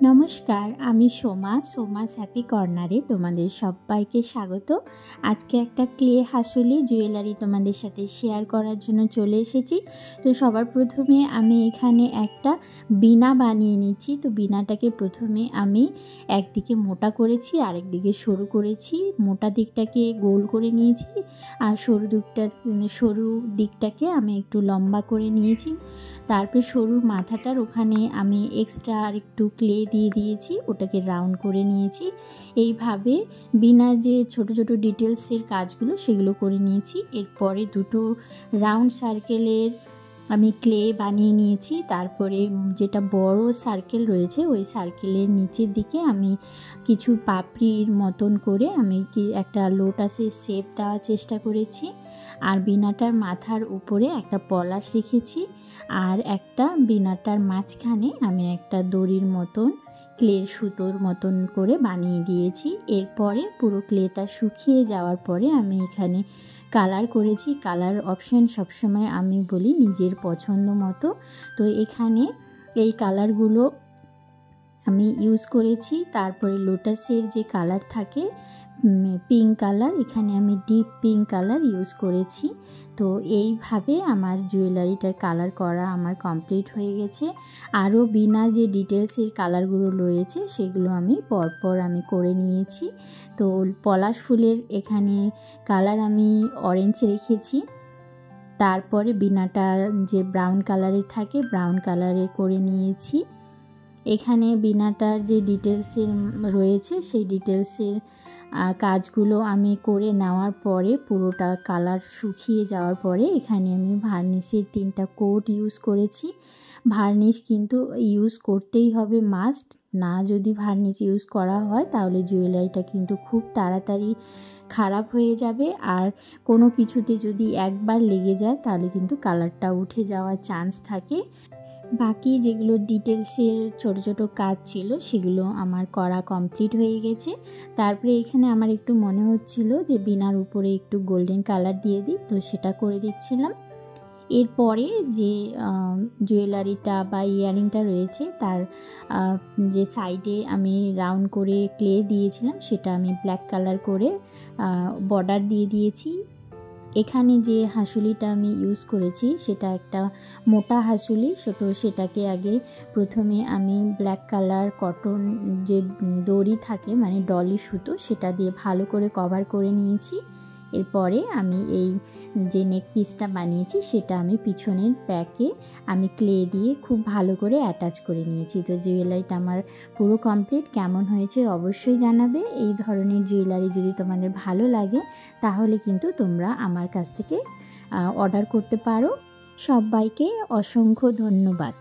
নমস্কার, আমি সোমাস হ্যাপি কর্নারে তোমাদের সবাইকে স্বাগত। আজকে একটা ক্লে হাসুলি জুয়েলারি তোমাদের সাথে শেয়ার করার জন্য চলে এসেছি। তো সবার প্রথমে আমি এখানে একটা বীণা বানিয়ে নিচ্ছি। তো বীণাটাকে প্রথমে আমি একদিকে মোটা করেছি, আরেকদিকে সরু করেছি। মোটা দিকটাকে গোল করে নিয়েছি আর সরু দিকটাকে আমি একটু লম্বা করে নিয়েছি। তারপর সরুর মাথাটার ওখানে আমি এক্সট্রা আর একটু ক্লে দিয়ে দিয়েছি, ওটাকে রাউন্ড করে নিয়েছি। এইভাবে বিনা যে ছোট ছোট ডিটেলসের কাজগুলো সেগুলো করে নিয়েছি। এরপরে দুটো রাউন্ড সার্কেলের আমি ক্লে বানিয়ে নিয়েছি। তারপরে যেটা বড় সার্কেল রয়েছে ওই সার্কেলের নিচের দিকে আমি কিছু পাপড়ির মতন করে আমি একটা লোটাসের শেপ দেওয়ার চেষ্টা করেছি। আর বীণাটার মাথার উপরে একটা পলাশ রেখেছি, আর একটা বীণাটার মাঝখানে আমি একটা দড়ির মতন ক্লের সুতোর মতন করে বানিয়ে দিয়েছি। এরপরে পুরো ক্লেটা শুকিয়ে যাওয়ার পরে আমি এখানে কালার করেছি। কালার অপশান সবসময় আমি বলি নিজের পছন্দ মতো। তো এখানে এই কালারগুলো আমি ইউজ করেছি। তারপরে লোটাসের যে কালার থাকে পিঙ্ক কালার, এখানে আমি ডিপ পিঙ্ক কালার ইউজ করেছি। তো এইভাবে আমার জুয়েলারিটার কালার করা আমার কমপ্লিট হয়ে গেছে। আরও বীণার যে ডিটেলসের কালারগুলো রয়েছে সেগুলো আমি পরপর আমি করে নিয়েছি। তো পলাশ ফুলের এখানে কালার আমি অরেঞ্জ রেখেছি। তারপরে বীণাটা যে ব্রাউন কালারের থাকে ব্রাউন কালারের করে নিয়েছি। এখানে বীণাটার যে ডিটেলসের রয়েছে সেই ডিটেলসের কাজগুলো আমি করে নেওয়ার পরে পুরোটা কালার শুকিয়ে যাওয়ার পরে এখানে আমি ভার্নিশের 3টা কোট ইউজ করেছি। ভার্নিশ কিন্তু ইউজ করতেই হবে মাস্ট, না যদি ভার্নিশ ইউজ করা হয় তাহলে জুয়েলারিটা কিন্তু খুব তাড়াতাড়ি খারাপ হয়ে যাবে। আর কোনো কিছুতে যদি একবার লেগে যায় তাহলে কিন্তু কালারটা উঠে যাওয়ার চান্স থাকে। বাকি যেগুলো ডিটেলসের ছোট ছোট কাজ ছিল সেগুলো আমার করা কমপ্লিট হয়ে গেছে। তারপরে এখানে আমার একটু মনে হচ্ছিল যে বীণার উপরে একটু গোল্ডেন কালার দিয়ে দিই, তো সেটা করে দিচ্ছিলাম। এরপরে যে জুয়েলারিটা বা ইয়ারিংটা রয়েছে তার যে সাইডে আমি রাউন্ড করে ক্লে দিয়েছিলাম সেটা আমি ব্ল্যাক কালার করে বর্ডার দিয়ে দিয়েছি। এখানে যে হাসুলিটা আমি ইউজ করেছি সেটা একটা মোটা হাসুলি। তো সেটাকে আগে প্রথমে আমি ব্ল্যাক কালার কটন যে দড়ি থাকে মানে ডলি সুতো সেটা দিয়ে ভালো করে কভার করে নিয়েছি। এরপরে আমি এই যে নেক পিসটা বানিয়েছি সেটা আমি পিছনের প্যাকে আমি ক্লে দিয়ে খুব ভালো করে অ্যাটাচ করে নিয়েছি। তো জুয়েলারিটা আমার পুরো কমপ্লিট। কেমন হয়েছে অবশ্যই জানাবে। এই ধরনের জুয়েলারি যদি তোমাদের ভালো লাগে তাহলে কিন্তু তোমরা আমার কাছ থেকে অর্ডার করতে পারো। সবাইকে অসংখ্য ধন্যবাদ।